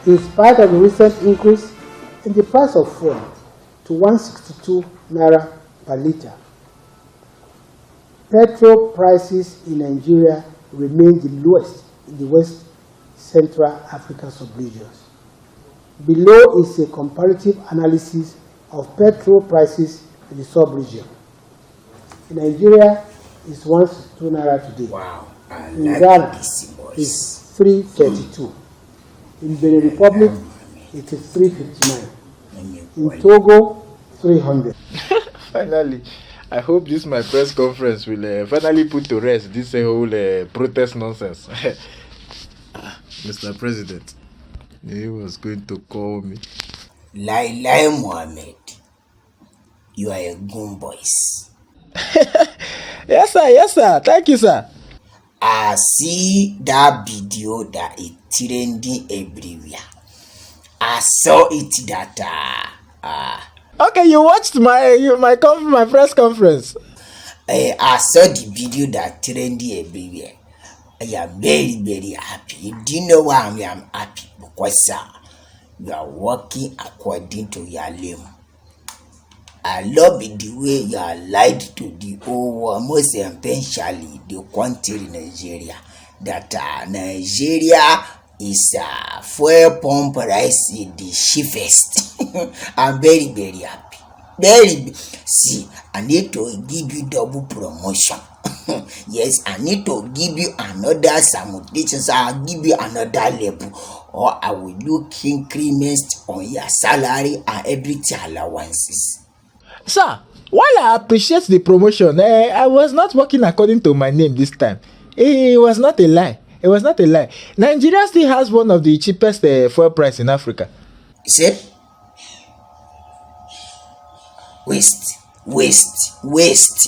In spite of the recent increase in the price of fuel to 162 naira per litre, petrol prices in Nigeria remain the lowest in the West Central African sub-regions. Below is a comparative analysis of petrol prices in the sub-region. In Nigeria, it's 162 naira today. Wow. In Ghana, it's 332. In Benin Republic, it is 359. In Togo, 300. Finally, I hope this my press conference will finally put to rest this whole protest nonsense. Mr. President, he was going to call me. Lai Mohammed, you are a goon boys. Yes, sir. Thank you, sir. I see that video that is trending everywhere. I saw it that Okay, you watched my press conference. I saw the video that trending everywhere. I am very, very happy. Do you know why I am happy? Because you are working according to your limb. I love it the way you are lied to the whole world, most especially the country Nigeria. That Nigeria is fuel pump price is the cheapest. I'm very, very happy. See, I need to give you double promotion. Yes, I need to give you another simulation. So I'll give you another level, or I will look increments on your salary and everything allowances. Sir, while I appreciate the promotion, I was not working according to my name this time. It was not a lie. Nigeria still has one of the cheapest fuel price in Africa. You said? Waste.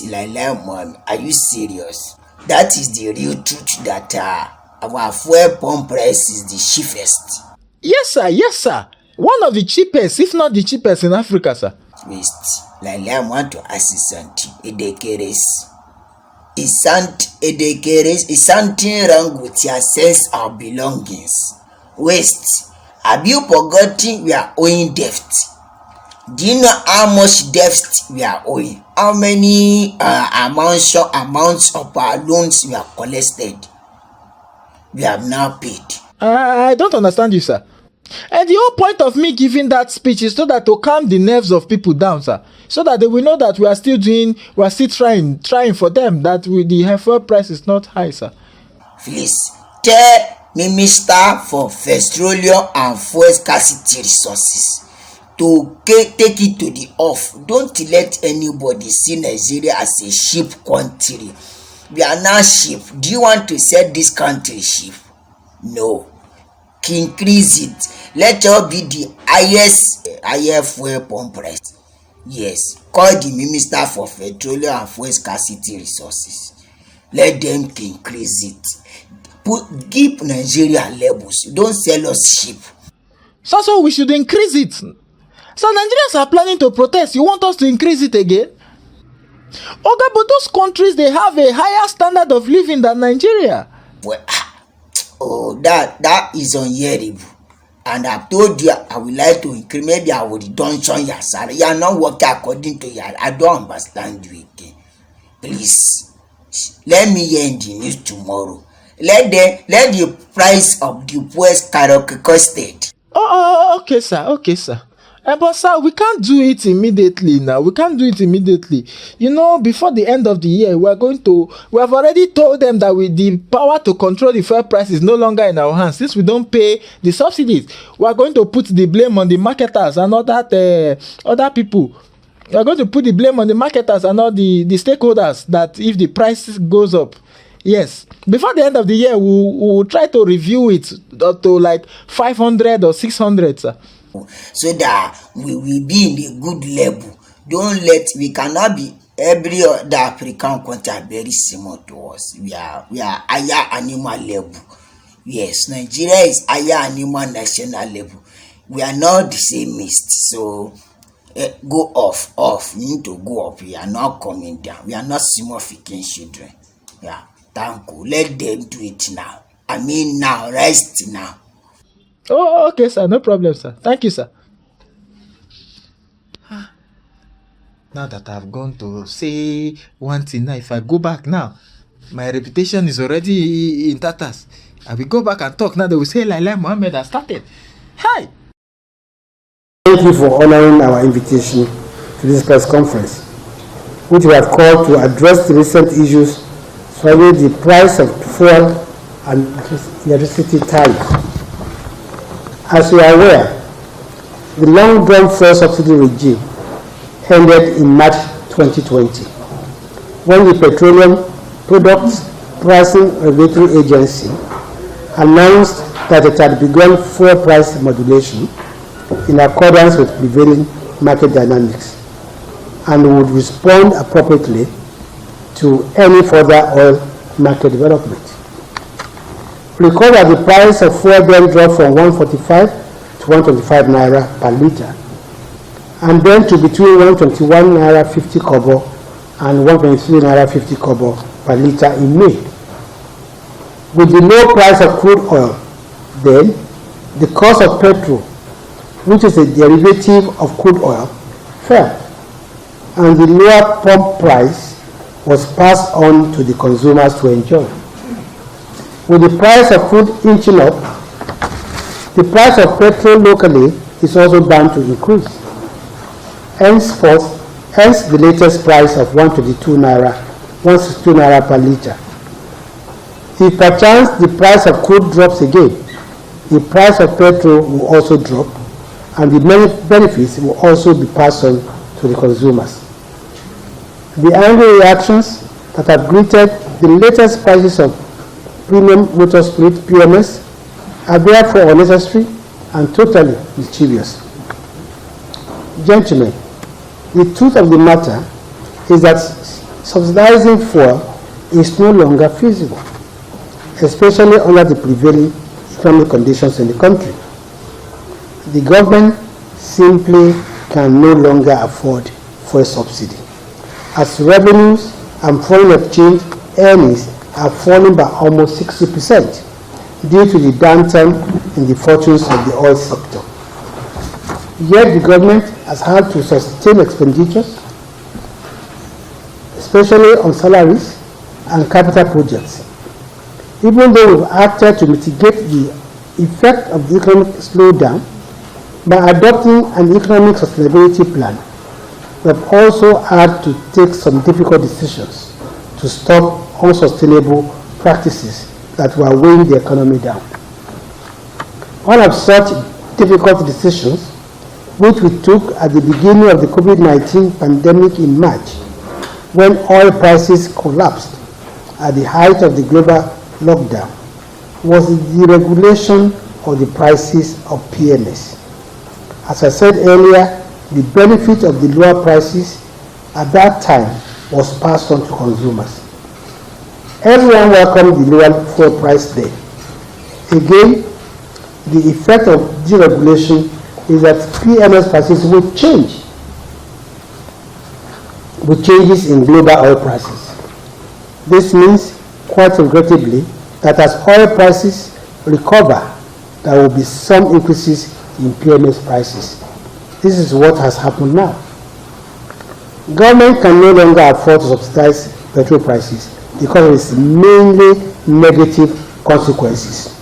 Lai Mohammed, are you serious? That is the real truth that our fuel pump price is the cheapest. Yes, sir. One of the cheapest, if not the cheapest in Africa, sir. Waste. Lai want to ask you something. Is something wrong with your sense of belongings? Waste. Have you forgotten we are owing debt? Do you know how much debt we are owing? How many amounts of our loans we have collected? We have now paid. I don't understand you, sir. And the whole point of me giving that speech is so that to calm the nerves of people down, sir. So that they will know that we are still trying for them, that the fuel price is not high, sir. Please, tell Minister for Petroleum and Fuel Scarcity Resources to take it to the off. Don't let anybody see Nigeria as a cheap country. We are not cheap. Do you want to set this country cheap? No. Increase it. Let us be the highest fuel pump price. Yes. Call the Minister for Petroleum and Fuel Scarcity Resources. Let them increase it. Give Nigeria levels. Don't sell us cheap. So we should increase it. So Nigerians are planning to protest. You want us to increase it again? Okay, but those countries, they have a higher standard of living than Nigeria. Well, that is unhearable. And I told you I would like to increase. Maybe I would don't join your salary. You are not working according to your. I don't understand you again. Please, let me hear in the news tomorrow. Let the price of the fuel skyrocketed. Okay, sir. But sir, we can't do it immediately now. You know, before the end of the year, we have already told them that the power to control the fuel price is no longer in our hands. Since we don't pay the subsidies, we are going to put the blame on the marketers and other people. We are going to put the blame on the marketers and all the stakeholders that if the price goes up. Yes, before the end of the year, we will try to review it up to like 500 or 600, sir. So that we will be in a good level. We cannot be every other African country are very similar to us. We are higher animal level. Yes, Nigeria is higher animal national level. We are not the same mist. So go off. We need to go up. We are not coming down. We are not small freaking children. Yeah, thank you. Let them do it now. Now, rest now. Oh, okay, sir. No problem, sir. Thank you, sir. Now that I've gone to say one thing, now if I go back now, my reputation is already in tatters. I will go back and talk now. They will say Lai Mohammed has started. Hi. Thank you for honoring our invitation to this press conference, which we have called to address the recent issues surrounding the price of fuel and electricity tariffs. As you are aware, the long-drawn fuel subsidy regime ended in March 2020, when the Petroleum Products Pricing Regulatory Agency announced that it had begun fuel price modulation in accordance with prevailing market dynamics and would respond appropriately to any further oil market development. Recall that the price of fuel then dropped from 145 to 125 naira per litre, and then to between 121 naira 50 kobo and 123 naira 50 kobo per litre in May. With the low price of crude oil, then the cost of petrol, which is a derivative of crude oil, fell, and the lower pump price was passed on to the consumers to enjoy. With the price of crude inching up, the price of petrol locally is also bound to increase. Hence the latest price of 162 naira per litre. If perchance the price of crude drops again, the price of petrol will also drop, and the benefits will also be passed on to the consumers. The angry reactions that have greeted the latest prices of premium motor spirit (PMS) are therefore unnecessary and totally mischievous. Gentlemen, the truth of the matter is that subsidizing fuel is no longer feasible, especially under the prevailing economic conditions in the country. The government simply can no longer afford fuel subsidy, as revenues and foreign exchange earnings are falling by almost 60% due to the downturn in the fortunes of the oil sector. Yet the government has had to sustain expenditures, especially on salaries and capital projects. Even though we've acted to mitigate the effect of the economic slowdown by adopting an economic sustainability plan, we've also had to take some difficult decisions to stop unsustainable practices that were weighing the economy down. One of such difficult decisions, which we took at the beginning of the COVID-19 pandemic in March, when oil prices collapsed at the height of the global lockdown, was the regulation of the prices of PMS. As I said earlier, the benefit of the lower prices at that time was passed on to consumers. Everyone welcomed the lower fuel price then. Again, the effect of deregulation is that PMS prices will change with changes in global oil prices. This means, quite regrettably, that as oil prices recover, there will be some increases in PMS prices. This is what has happened now. Government can no longer afford to subsidize petrol prices because of its mainly negative consequences.